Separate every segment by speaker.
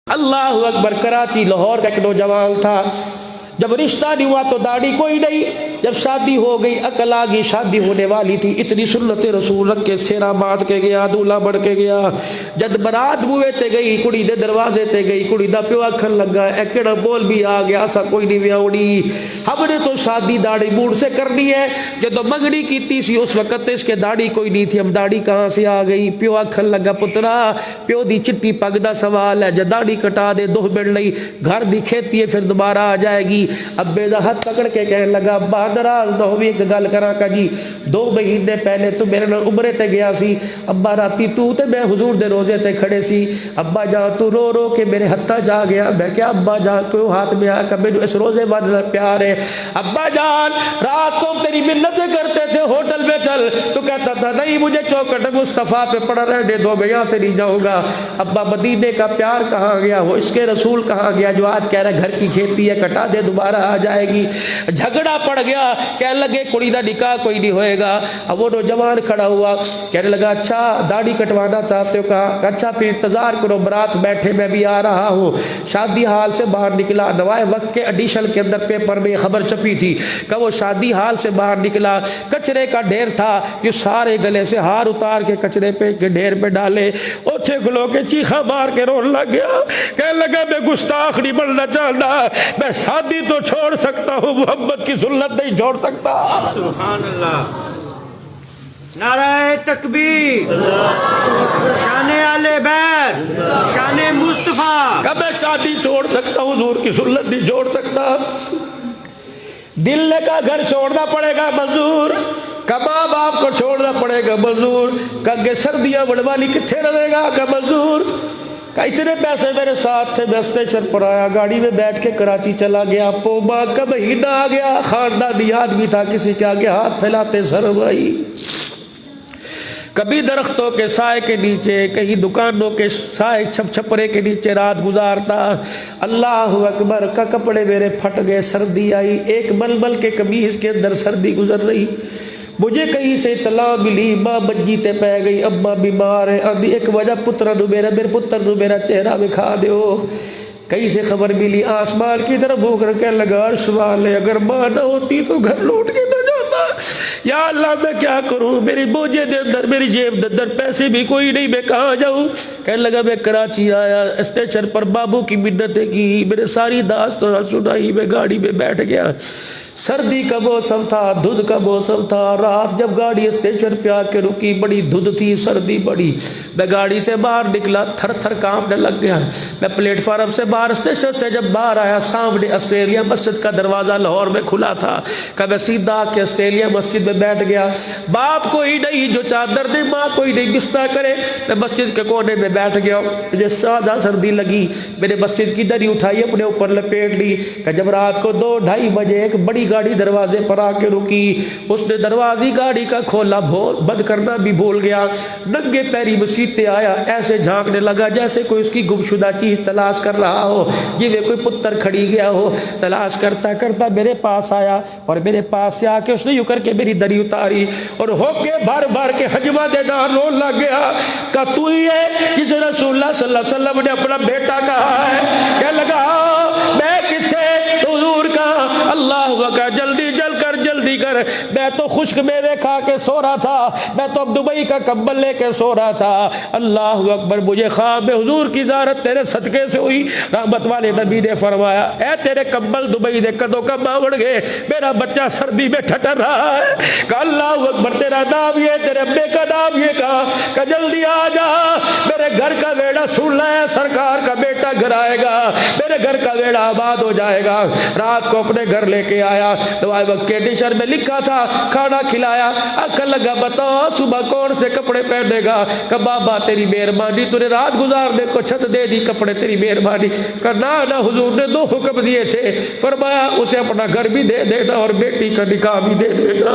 Speaker 1: اللہ اکبر۔ کراچی لاہور کا ایک نوجوان تھا، جب رشتہ نہیں ہوا تو داڑھی کوئی نہیں، جب شادی ہو گئی عقل آ گئی، شادی ہونے والی تھی، اتنی سنت رسول رکھ کے سیرا باندھ کے گیا، دولہا بڑھ کے گیا، جد برات بوئے تے گئی، کڑی دے دروازے تے گئی، کڑی دا پیو آکھن لگا اے کیڑا بول بھی آ گیا، اسا کوئی نہیں ویاوڑی، ہم نے تو شادی داڑھی موڑ سے کرنی ہے، جدو منگنی کیتی سی اس وقت اس کے داڑھی کوئی نہیں تھی، ہم داڑھی کہاں سے آ گئی؟ پیو آکھن لگا پترا پیو دی چٹی پگ دا سوال ہے، جد داڑھی کٹا دے دو بڑھ لئی، گھر دی کھیتی ہے پھر دوبارہ آ جائے گی۔ ابے دا ہاتھ پکڑ کے کہنے لگا ابا ناراض نہ ہوئی، ایک گل کراں کا جی، 2 مہینے پہلے تو میرے نال عمرے تے گیا سی، ابا راتی تو تے میں حضور دے روزے تے کھڑے سی، ابا جان تو رو رو کے میرے ہتھا جا گیا، میں کیا ابا جان تو ہاتھ میں آ کر مینوں اس روزے والے پیار ہے، ابا جان رات کو تیری منتیں کرتے تھے ہوٹل میں چل، تو کہتا تھا نہیں مجھے چوکھٹ مصطفیٰ پہ پڑا رہنے دو، میں یہاں سے نہیں جاؤں گا۔ ابا مدینے کا پیار کہاں گیا، وہ اس کے رسول کہاں گیا جو آج کہہ رہا گھر کی کھیتی ہے کٹا دے دوبارہ آ جائے گی؟ جھگڑا پڑ گیا، کہنے لگے کڑی دا نکاح کوئی نہیں ہوئے گا۔ اب وہ نوجوان کھڑا ہوا کہنے لگا اچھا داڑھی کٹوانا چاہتے ہو؟ کہا اچھا پھر انتظار کرو، برات بیٹھے میں بھی آ رہا ہوں۔ شادی حال سے باہر نکلا، نوائے وقت کے ایڈیشن کے اندر پیپر میں خبر چھپی تھی کہ وہ شادی حال سے باہر نکلا، کچرے کا ڈھیر تھا، یہ سارے گلے سے ہار اتار کے کچرے پہ کے ڈھیر پہ ڈالے، اوچھے کھلو کے چیخا مار کے رون لگ گیا، کہنے لگا میں گستاخ نہیں بننا چاہتا، میں شادی تو چھوڑ سکتا ہوں، محمد کی سنت نہیں چھوڑ سکتا۔
Speaker 2: سبحان اللہ، نعرہ تکبیر، شان آل بیت، شان مصطفیٰ۔
Speaker 1: کہ میں شادی چھوڑ سکتا ہوں، حضور کی سنت نہیں چھوڑ سکتا۔ دل کا گھر چھوڑنا پڑے گا منظور، کہ ماں باپ کو چھوڑنا پڑے گا منظور، کہ سردیاں بڑوالی کتنے رہے گا کہ منظور، کہ اتنے پیسے میرے ساتھ تھے، میں اسٹیشن پر آیا، گاڑی میں بیٹھ کے کراچی چلا گیا، پوما کا مہینہ آ گیا، خاندانی آدمی تھا، کسی کے آگے ہاتھ پھیلاتے سر بھائی، کبھی درختوں کے سائے کے نیچے، کہیں دکانوں کے سائے چھپرے کے نیچے رات گزارتا۔ اللہ اکبر، کا کپڑے میرے پھٹ گئے، سردی آئی، ایک ململ کے قمیض کے اندر سردی گزر رہی، مجھے کہیں سے اطلاع ملی ماں منجی تے پہ گئی، اماں بیمار ہے، آدھی ایک وجہ پتر نو میرے پتر نو میرا چہرہ دکھا دیو۔ کہیں سے خبر ملی، آسمان کی طرف بھوک رکھ کے لگا عرش والے اگر ماں نہ ہوتی تو گھر لوٹ کے نہ جاتا، یا اللہ میں کیا کروں، میری بوجھے دے اندر میری جیب دے اندر پیسے بھی کوئی نہیں، میں کہاں جاؤں؟ کہنے لگا میں کراچی آیا، اسٹیشن پر بابو کی منتیں کی، میرے ساری داستان سنائی، میں گاڑی میں بیٹھ گیا، سردی کا موسم تھا، دھند کا موسم تھا، رات جب گاڑی اسٹیشن پہ آ کے رکی، بڑی دھند تھی، سردی بڑی، میں گاڑی سے باہر نکلا، تھر تھر کانپنے لگ گیا، میں پلیٹ فارم سے باہر اسٹیشن سے جب باہر آیا، سامنے آسٹریلیا مسجد کا دروازہ لاہور میں کھلا تھا، کہ میں سیدھا کے آسٹریلیا مسجد میں بیٹھ گیا، باپ کوئی نہیں جو چادر دے، ماں کوئی نہیں بستر کرے، میں مسجد کے کونے میں بیٹھ گیا، مجھے سادہ سردی لگی، میں نے مسجد کی دری اٹھائی اپنے اوپر لپیٹ لی، کہ جب رات کو 2-2:30 بجے ایک بڑی گاڑی دروازے پر آ کے رکی، اس نے دروازی گاڑی کا کھولا، بند کرنا بھی بھول گیا، ننگے پیری مسجد پہ آیا، ایسے جھانکنے لگا جیسے کوئی اس کی گمشدہ چیز تلاش کر رہا ہو، جیویں کوئی پتر کھڑی گیا ہو، تلاش کرتا کرتا میرے پاس آیا، اور میرے پاس سے آ کے اس نے یوں کر کے میری دری اتاری، اور ہو کے بھر بھر کے حجمہ دے نار رون لگ گیا، کہ تو ہی ہے جسے رسول اللہ صلی اللہ علیہ وسلم نے اپنا بیٹا کہا ہے؟ کہنے لگا میں کچھے حضور کا، اللہ کا جلدی جلدی کر، میں تو خشک میوے کھا کے سو رہا تھا، میں تو اب دبئی کا کمبل لے کے سو رہا تھا، اللہ اکبر، مجھے خواب میں حضور کی زیارت تیرے صدقے سے ہوئی، رحمت والے نبی نے فرمایا اے تیرے کمبل دبئی دے کدوں کا باوڑ گئے، میرا بچہ سردی میں ٹھٹر رہا ہے، کہ اللہ اکبر، تیرا نام یہ، تیرے ابے کا نام یہ، کہا کہ جلدی آ جا، میرے گھر کا ویڑا سن لے، سرکار کا بیٹا گھر آئے گا، میرے گھر کا ویڑا آباد ہو جائے گا۔ رات کو اپنے گھر لے کے آیا، نوائے وقت کے ڈشر میں لکھا تھا، کھانا کھلایا، آکھن لگا بتا صبح کون سے کپڑے پہنے گا؟ کہ بابا تیری مہربانی، تو نے رات گزارنے کو چھت دے دی، کپڑے تیری مہربانی۔ کہ نہ حضور نے 2 حکم دیے تھے، فرمایا اسے اپنا گھر بھی دے دینا اور بیٹی کا نکاح بھی دے دینا۔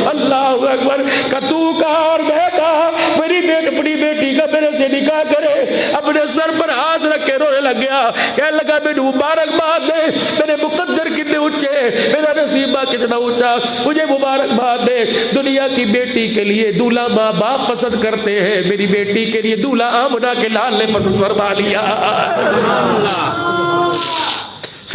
Speaker 1: اللہ اکبر، کہ تو کہا اور میں کہا، میری اپنی بیٹی کا میرے سے نکاح کرے، اپنے سر پر ہاتھ رکھ کے رونے لگ گیا، کہنے لگا میرے مبارکباد دے، میرے مقدر کتنے اونچے، میرا نصیبہ کتنا اونچا، مجھے مبارکباد دے۔ دنیا کی بیٹی کے لیے دولہا ماں باپ پسند کرتے ہیں، میری بیٹی کے لیے دولہا آمنہ کے لال نے پسند فرما لیا۔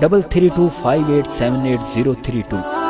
Speaker 3: 332 5878 032।